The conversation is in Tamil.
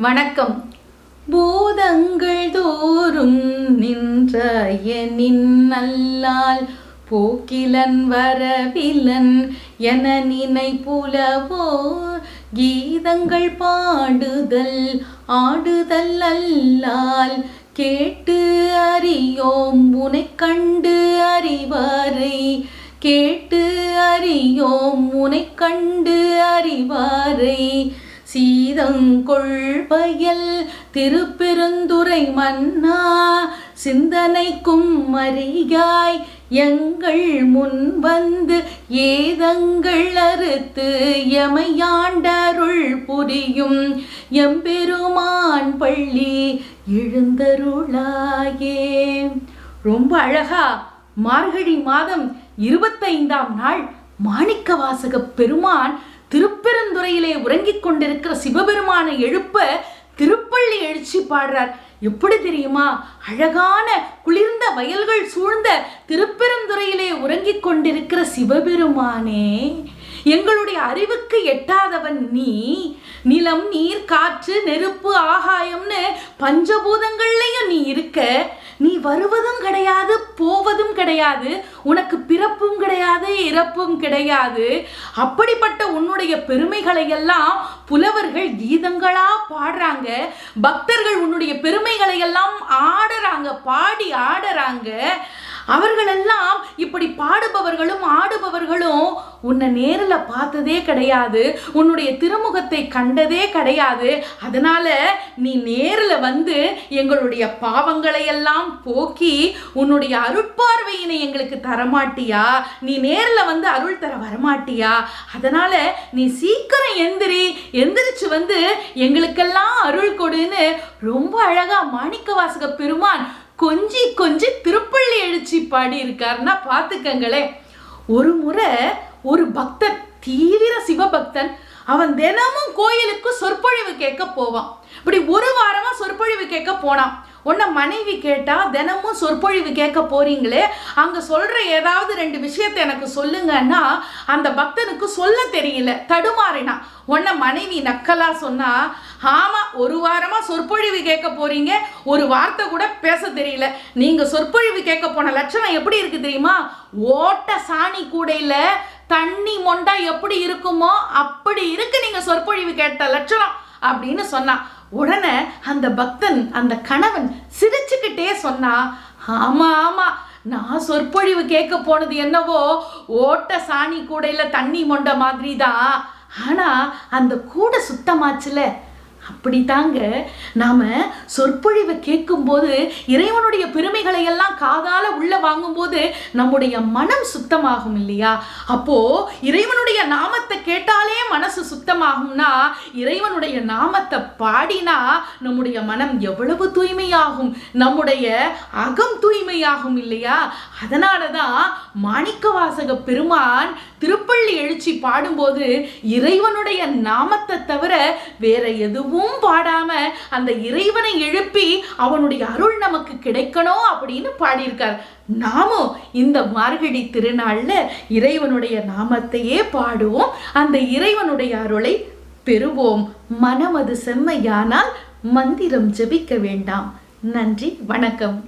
வணக்கம். பூதங்கள் தோறும் நின்றயனின் நல்லால் போக்கிலன் வரவிலன் என நினைப்புலவோ கீதங்கள் பாடுதல் ஆடுதல் அல்லால் கேட்டு அறியோம் உனைக் கண்டு அறிவாரை கேட்டு அறியோம் உனைக் கண்டு அறிவாரை சீதங்கொள்வயல் திருப்பெருந்துறை மன்னா சிந்தனைக்கும் அறியாய் எங்கள் முன் வந்து ஏதங்கள் அறுத்து எமையாண்டருள் புரியும் எம்பெருமான் பள்ளி எழுந்தருளாயே. ரொம்ப அழகா மார்கழி மாதம் 25ஆம் நாள் மாணிக்கவாசக பெருமான் திருப்பெருந்துறையிலே உறங்கிக் கொண்டிருக்கிற சிவபெருமானை எழுப்ப திருப்பள்ளி எழுச்சி பாடுறார். எப்படி தெரியுமா? அழகான குளிர்ந்த வயல்கள் சூழ்ந்த திருப்பெருந்துறையிலே உறங்கிக் கொண்டிருக்கிற சிவபெருமானே, எங்களுடைய அறிவுக்கு எட்டாதவன் நீ. நிலம், நீர், காற்று, நெருப்பு, ஆகாயம்னு பஞ்சபூதங்கள்லயும் நீ இருக்க. நீ வருவதும் கிடையாது, போவதும் கிடையாது, உனக்கு பிறப்பும் கிடையாது, இறப்பும் கிடையாது. அப்படிப்பட்ட உன்னுடைய பெருமைகளை எல்லாம் புலவர்கள் கீதங்களா பாடுறாங்க. பக்தர்கள் உன்னுடைய பெருமைகளை எல்லாம் ஆடுறாங்க, பாடி ஆடுறாங்க. அவர்களெல்லாம் இப்படி பாடுபவர்களும் ஆடுபவர்களும் உன்னை நேரில் பார்த்ததே கிடையாது, உன்னுடைய திருமுகத்தை கண்டதே கிடையாது. அதனால நீ நேரில் வந்து எங்களுடைய பாவங்களை எல்லாம் போக்கி உன்னுடைய அருட்பார்வையினை எங்களுக்கு தரமாட்டியா? நீ நேரில் வந்து அருள் தர வரமாட்டியா? அதனால நீ சீக்கிரம் எந்திரிச்சு வந்து எங்களுக்கெல்லாம் அருள் கொடுன்னு ரொம்ப அழகா மாணிக்கவாசக பெருமான் கொஞ்சி கொஞ்சி திருப்பள்ளி எழுச்சி பாடி இருக்காருன்னா பார்த்துக்கங்களேன். ஒரு முறை ஒரு பக்தன், தீவிர சிவபக்தன், அவன் தினமும் கோயிலுக்கு சொற்பொழிவு கேட்க போவான். இப்படி ஒரு வாரமா சொற்பொழிவு கேட்க போனான். உன்னை மனைவி கேட்டா, தினமும் சொற்பொழிவு கேட்க போறீங்களே, அங்க சொல்ற ஏதாவது 2 விஷயத்தை எனக்கு சொல்லுங்கன்னா அந்த பக்தனுக்கு சொல்ல தெரியல, தடுமாறினா. உன்னை மனைவி நக்கலா சொன்னா, ஆமா ஒரு வாரமா சொற்பொழிவு கேட்க போறீங்க, ஒரு வார்த்தை கூட பேச தெரியல. நீங்க சொற்பொழிவு கேட்க போன லட்சணம் எப்படி இருக்கு தெரியுமா? ஓட்ட சாணி கூடையில தண்ணி மொண்டா எப்படி இருக்குமோ அப்படி இருக்கு நீங்க சொற்பொழிவு கேட்ட லட்சணம் அப்படின்னு சொன்னா. உடனே அந்த பக்தன், அந்த கணவன் சிரிச்சுக்கிட்டே சொன்னா, ஆமா ஆமா, நான் சொற்பொழிவு கேட்க போனது என்னவோ ஓட்ட சாணி கூடையில தண்ணி மொண்ட மாதிரி தான், ஆனா அந்த கூடை சுத்தமாச்சுல. அப்படித்தாங்க நாம சொற்பொழிவை கேட்கும்போது இறைவனுடைய பெருமைகளை எல்லாம் காதால உள்ள வாங்கும்போது நம்முடைய மனம் சுத்தமாகும் இல்லையா? அப்போ இறைவனுடைய நாமத்தை கேட்டாலே மனசு சுத்தமாகும்னா, இறைவனுடைய நாமத்தை பாடினா நம்முடைய மனம் எவ்வளவு தூய்மையாகும், நம்முடைய அகம் தூய்மையாகும் இல்லையா? அதனாலதான் மாணிக்கவாசக பெருமான் திருப்பள்ளி எழுச்சி பாடும்போது இறைவனுடைய நாமத்தை தவிர வேற எதுவும் பாடாம அந்த இறைவனை எழுப்பி அவனுடைய அருள் நமக்கு கிடைக்கணும் அப்படின்னு பாடியிருக்கார். நாமும் இந்த மார்கழி திருநாள்ல இறைவனுடைய நாமத்தையே பாடுவோம், அந்த இறைவனுடைய அருளை பெறுவோம். மனமது செம்மையானால் மந்திரம் ஜபிக்க வேண்டாம். நன்றி, வணக்கம்.